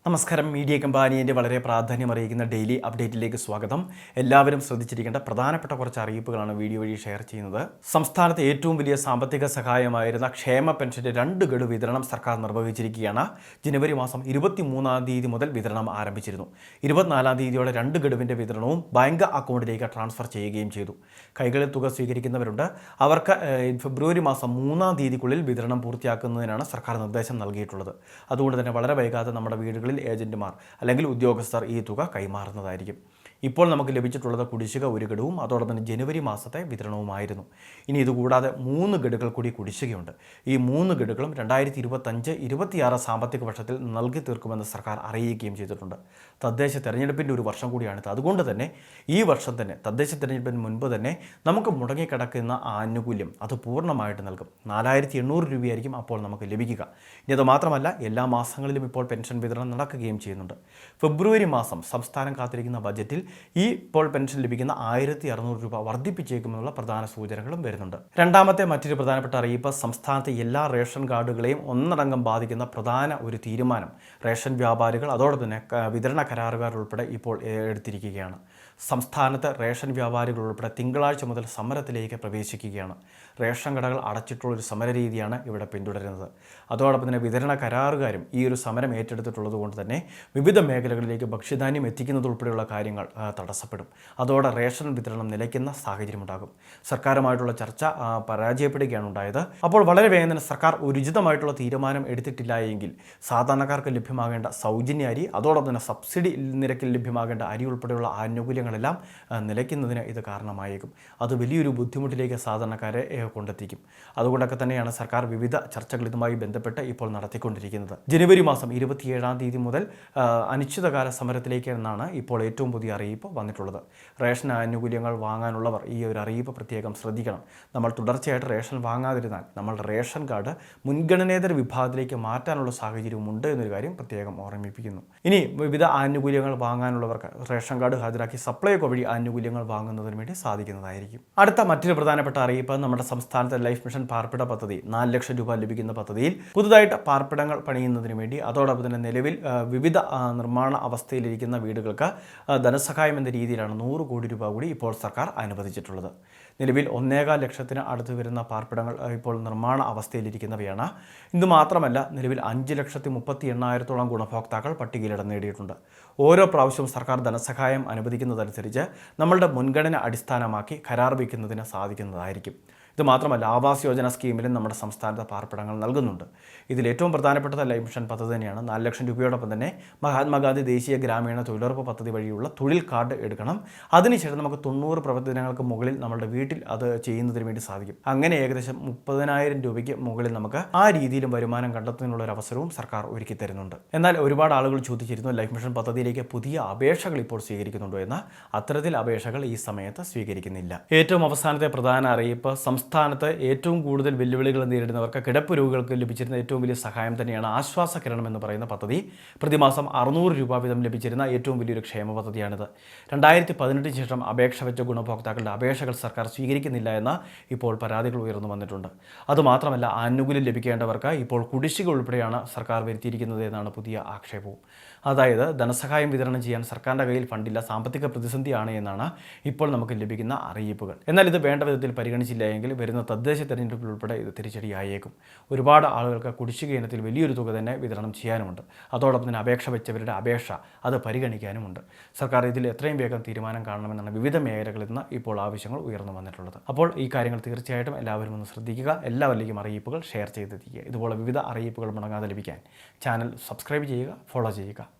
നമസ്കാരം. മീഡിയ കമ്പാനിയുടെ വളരെ പ്രാധാന്യമറിയിക്കുന്ന ഡെയിലി അപ്ഡേറ്റിലേക്ക് സ്വാഗതം. എല്ലാവരും ശ്രദ്ധിച്ചിരിക്കേണ്ട പ്രധാനപ്പെട്ട കുറച്ച് അറിയിപ്പുകളാണ് വീഡിയോ വഴി ഷെയർ ചെയ്യുന്നത്. സംസ്ഥാനത്തെ ഏറ്റവും വലിയ സാമ്പത്തിക സഹായമായിരുന്ന ക്ഷേമ പെൻഷന്റെ 2 ഗഡു വിതരണം സർക്കാർ നിർവഹിച്ചിരിക്കുകയാണ്. ജനുവരി മാസം 23-ാം തീയതി മുതൽ വിതരണം ആരംഭിച്ചിരുന്നു. 24-ാം തീയതിയോടെ 2 ഗഡുവിൻ്റെ വിതരണവും ബാങ്ക് അക്കൗണ്ടിലേക്ക് ട്രാൻസ്ഫർ ചെയ്യുകയും ചെയ്തു. കൈകളിൽ തുക സ്വീകരിക്കുന്നവരുണ്ട്. അവർക്ക് ഫെബ്രുവരി മാസം 3-ാം തീയതിക്കുള്ളിൽ വിതരണം പൂർത്തിയാക്കുന്നതിനാണ് സർക്കാർ നിർദ്ദേശം നൽകിയിട്ടുള്ളത്. അതുകൊണ്ട് തന്നെ വളരെ വൈകാതെ നമ്മുടെ വീടുകളിൽ ഏജന്റുമാർ അല്ലെങ്കിൽ ഉദ്യോഗസ്ഥർ ഈ തുക കൈമാറുന്നതായിരിക്കും. ഇപ്പോൾ നമുക്ക് ലഭിച്ചിട്ടുള്ളത് കുടിശ്ശിക 1 ഗഡുവും അതോടൊപ്പം തന്നെ ജനുവരി മാസത്തെ വിതരണവുമായിരുന്നു. ഇനി ഇതുകൂടാതെ 3 ഗഡുകൾ കൂടി കുടിശ്ശികയുണ്ട്. ഈ 3 ഗഡുകളും 2025-26 സാമ്പത്തിക വർഷത്തിൽ നൽകി തീർക്കുമെന്ന് സർക്കാർ അറിയിക്കുകയും ചെയ്തിട്ടുണ്ട്. തദ്ദേശ തെരഞ്ഞെടുപ്പിൻ്റെ ഒരു വർഷം കൂടിയാണിത്. അതുകൊണ്ട് തന്നെ ഈ വർഷം തന്നെ തദ്ദേശ തെരഞ്ഞെടുപ്പിന് മുൻപ് തന്നെ നമുക്ക് മുടങ്ങിക്കിടക്കുന്ന ആനുകൂല്യം അത് പൂർണ്ണമായിട്ട് നൽകും. 4800 രൂപയായിരിക്കും അപ്പോൾ നമുക്ക് ലഭിക്കുക. ഇനി അത് മാത്രമല്ല, എല്ലാ മാസങ്ങളിലും ഇപ്പോൾ പെൻഷൻ വിതരണം നടക്കുകയും ചെയ്യുന്നുണ്ട്. ഫെബ്രുവരി മാസം സംസ്ഥാനം കാത്തിരിക്കുന്ന ബജറ്റിൽ ഈ ഇപ്പോൾ പെൻഷൻ ലഭിക്കുന്ന 1600 രൂപ വർദ്ധിപ്പിച്ചേക്കുമെന്നുള്ള പ്രധാന സൂചനകളും വരുന്നുണ്ട്. രണ്ടാമത്തെ മറ്റൊരു പ്രധാനപ്പെട്ട അറിയിപ്പ്, സംസ്ഥാനത്തെ എല്ലാ റേഷൻ കാർഡുകളെയും ഒന്നടങ്കം ബാധിക്കുന്ന പ്രധാന ഒരു തീരുമാനം റേഷൻ വ്യാപാരികൾ അതോടൊപ്പം തന്നെ വിതരണ കരാറുകാർ ഉൾപ്പെടെ ഇപ്പോൾ എടുത്തിരിക്കുകയാണ്. സംസ്ഥാനത്ത് റേഷൻ വ്യാപാരികൾ ഉൾപ്പെടെ തിങ്കളാഴ്ച മുതൽ സമരത്തിലേക്ക് പ്രവേശിക്കുകയാണ്. റേഷൻ കടകൾ അടച്ചിട്ടുള്ളൊരു സമരരീതിയാണ് ഇവിടെ പിന്തുടരുന്നത്. അതോടൊപ്പം തന്നെ വിതരണ കരാറുകാരും ഈ ഒരു സമരം ഏറ്റെടുത്തിട്ടുള്ളത് കൊണ്ട് തന്നെ വിവിധ മേഖലകളിലേക്ക് ഭക്ഷ്യധാന്യം എത്തിക്കുന്നതുൾപ്പെടെയുള്ള കാര്യങ്ങൾ തടസ്സപ്പെടും. അതോടെ റേഷൻ വിതരണം നിലയ്ക്കുന്ന സാഹചര്യമുണ്ടാകും. സർക്കാരുമായിട്ടുള്ള ചർച്ച പരാജയപ്പെടുകയാണ് ഉണ്ടായത്. അപ്പോൾ വളരെ വേഗം തന്നെ സർക്കാർ ഉചിതമായിട്ടുള്ള തീരുമാനം എടുത്തിട്ടില്ല എങ്കിൽ സാധാരണക്കാർക്ക് ലഭ്യമാകേണ്ട സൗജന്യ അരി അതോടൊപ്പം തന്നെ സബ്സിഡി നിരക്കിൽ ലഭ്യമാകേണ്ട അരി ഉൾപ്പെടെയുള്ള ആനുകൂല്യങ്ങളെല്ലാം നിലയ്ക്കുന്നതിന് ഇത് കാരണമായേക്കും. അത് വലിയൊരു ബുദ്ധിമുട്ടിലേക്ക് സാധാരണക്കാരെ കൊണ്ടെത്തിക്കും. അതുകൊണ്ടൊക്കെ തന്നെയാണ് സർക്കാർ വിവിധ ചർച്ചകൾ ഇതുമായി ബന്ധപ്പെട്ട് ഇപ്പോൾ നടത്തിക്കൊണ്ടിരിക്കുന്നത്. ജനുവരി മാസം 27-ാം തീയതി മുതൽ അനിശ്ചിതകാല സമരത്തിലേക്ക് എന്നാണ് ഇപ്പോൾ ഏറ്റവും പുതിയ അറിയിപ്പ് വന്നിട്ടുള്ളത്. റേഷൻ ആനുകൂല്യങ്ങൾ വാങ്ങാനുള്ളവർ ഈ ഒരു അറിയിപ്പ് പ്രത്യേകം ശ്രദ്ധിക്കണം. നമ്മൾ തുടർച്ചയായിട്ട് റേഷൻ വാങ്ങാതിരുന്നാൽ നമ്മളുടെ റേഷൻ കാർഡ് മുൻഗണനേതര വിഭാഗത്തിലേക്ക് മാറ്റാനുള്ള സാഹചര്യമുണ്ട് എന്നൊരു കാര്യം പ്രത്യേകം ഓർമ്മിപ്പിക്കുന്നു. ഇനി വിവിധ ആനുകൂല്യങ്ങൾ വാങ്ങാനുള്ളവർക്ക് റേഷൻ കാർഡ് ഹാജരാക്കി സപ്ലൈകോ വഴി ആനുകൂല്യങ്ങൾ വാങ്ങുന്നതിന് വേണ്ടി സാധിക്കുന്നതായിരിക്കും. അടുത്ത മറ്റൊരു പ്രധാനപ്പെട്ട അറിയിപ്പ്, നമ്മുടെ സംസ്ഥാനത്തെ ലൈഫ് മിഷൻ പാർപ്പിട പദ്ധതി 4 ലക്ഷം രൂപ ലഭിക്കുന്ന പദ്ധതിയിൽ പുതുതായിട്ട് പാർപ്പിടങ്ങൾ പണിയുന്നതിന് വേണ്ടി അതോടൊപ്പം തന്നെ നിലവിൽ വിവിധ നിർമ്മാണ അവസ്ഥയിലിരിക്കുന്ന വീടുകൾക്ക് ധനസഹായം എന്ന രീതിയിലാണ് 100 കോടി രൂപ കൂടി ഇപ്പോൾ സർക്കാർ അനുവദിച്ചിട്ടുള്ളത്. നിലവിൽ 1.25 ലക്ഷത്തിന് അടുത്ത് വരുന്ന പാർപ്പിടങ്ങൾ ഇപ്പോൾ നിർമ്മാണ അവസ്ഥയിലിരിക്കുന്നവയാണ്. ഇതുമാത്രമല്ല, നിലവിൽ 5,38,000 ഗുണഭോക്താക്കൾ പട്ടികയിൽ ഇടം നേടിയിട്ടുണ്ട്. ഓരോ പ്രാവശ്യവും സർക്കാർ ധനസഹായം അനുവദിക്കുന്നതനുസരിച്ച് നമ്മളുടെ മുൻഗണന അടിസ്ഥാനമാക്കി കരാർ വയ്ക്കുന്നതിന് സാധിക്കുന്നതായിരിക്കും. ഇത് മാത്രമല്ല, ആവാസ് യോജന സ്കീമിലും നമ്മുടെ സംസ്ഥാനത്ത് പാർപ്പിടങ്ങൾ നൽകുന്നുണ്ട്. ഇതിൽ ഏറ്റവും പ്രധാനപ്പെട്ടത് ലൈഫ് മിഷൻ പദ്ധതി തന്നെയാണ്. 4 ലക്ഷം രൂപയോടൊപ്പം തന്നെ മഹാത്മാഗാന്ധി ദേശീയ ഗ്രാമീണ തൊഴിലുറപ്പ് പദ്ധതി വഴിയുള്ള തൊഴിൽ കാർഡ് എടുക്കണം. അതിനുശേഷം നമുക്ക് 90 പ്രവൃത്തി ദിനങ്ങൾക്ക് മുകളിൽ നമ്മളുടെ വീട്ടിൽ അത് ചെയ്യുന്നതിന് വേണ്ടി സാധിക്കും. അങ്ങനെ ഏകദേശം 30,000 രൂപയ്ക്ക് മുകളിൽ നമുക്ക് ആ രീതിയിലും വരുമാനം കണ്ടെത്തുന്നതിനുള്ള ഒരു അവസരവും സർക്കാർ ഒരുക്കി തരുന്നുണ്ട്. എന്നാൽ ഒരുപാട് ആളുകൾ ചോദിച്ചിരുന്നു, ലൈഫ് മിഷൻ പദ്ധതിയിലേക്ക് പുതിയ അപേക്ഷകൾ ഇപ്പോൾ സ്വീകരിക്കുന്നുണ്ടോ എന്ന്. അത്തരത്തിൽ അപേക്ഷകൾ ഈ സമയത്ത് സ്വീകരിക്കുന്നില്ല. ഏറ്റവും അവസാനത്തെ പ്രധാന അറിയിപ്പ്, സംസ്ഥാനത്ത് ഏറ്റവും കൂടുതൽ വെല്ലുവിളികൾ നേരിടുന്നവർക്ക് കിടപ്പ് രോഗികൾക്ക് ലഭിച്ചിരുന്ന ഏറ്റവും വലിയ സഹായം തന്നെയാണ് ആശ്വാസ കിരണം എന്ന് പറയുന്ന പദ്ധതി. പ്രതിമാസം 600 രൂപ വീതം ലഭിച്ചിരുന്ന ഏറ്റവും വലിയൊരു ക്ഷേമ പദ്ധതിയാണിത്. 2018 ശേഷം അപേക്ഷ വെച്ച ഗുണഭോക്താക്കളുടെ അപേക്ഷകൾ സർക്കാർ സ്വീകരിക്കുന്നില്ല എന്ന ഇപ്പോൾ പരാതികൾ ഉയർന്നു വന്നിട്ടുണ്ട്. അതുമാത്രമല്ല, ആനുകൂല്യം ലഭിക്കേണ്ടവർക്ക് ഇപ്പോൾ കുടിശ്ശിക ഉൾപ്പെടെയാണ് സർക്കാർ വരുത്തിയിരിക്കുന്നത് എന്നാണ് പുതിയ ആക്ഷേപവും. അതായത് ധനസഹായം വിതരണം ചെയ്യാൻ സർക്കാരിൻ്റെ കയ്യിൽ ഫണ്ടില്ല, സാമ്പത്തിക പ്രതിസന്ധിയാണ് എന്നാണ് ഇപ്പോൾ നമുക്ക് ലഭിക്കുന്ന അറിയിപ്പുകൾ. എന്നാൽ ഇത് വേണ്ട വിധത്തിൽ പരിഗണിച്ചില്ല എങ്കിൽ വരുന്ന തദ്ദേശ തെരഞ്ഞെടുപ്പിൽ ഉൾപ്പെടെ ഇത് തിരിച്ചടിയായേക്കും. ഒരുപാട് ആളുകൾക്ക് കുടിശ്ശിക ഇനത്തിൽ വലിയൊരു തുക തന്നെ വിതരണം ചെയ്യാനുമുണ്ട്. അതോടൊപ്പം തന്നെ അപേക്ഷ വെച്ചവരുടെ അപേക്ഷ അത് പരിഗണിക്കാനുമുണ്ട്. സർക്കാർ ഇതിൽ എത്രയും വേഗം തീരുമാനം കാണണമെന്നാണ് വിവിധ മേഖലകളിൽ നിന്ന് ഇപ്പോൾ ആവശ്യങ്ങൾ ഉയർന്നു വന്നിട്ടുള്ളത്. അപ്പോൾ ഈ കാര്യങ്ങൾ തീർച്ചയായിട്ടും എല്ലാവരും ഒന്ന് ശ്രദ്ധിക്കുക. എല്ലാവരിലേക്കും അറിയിപ്പുകൾ ഷെയർ ചെയ്തെത്തിക്കുക. ഇതുപോലെ വിവിധ അറിയിപ്പുകൾ മുടങ്ങാതെ ലഭിക്കാൻ ചാനൽ സബ്സ്ക്രൈബ് ചെയ്യുക, ഫോളോ ചെയ്യുക.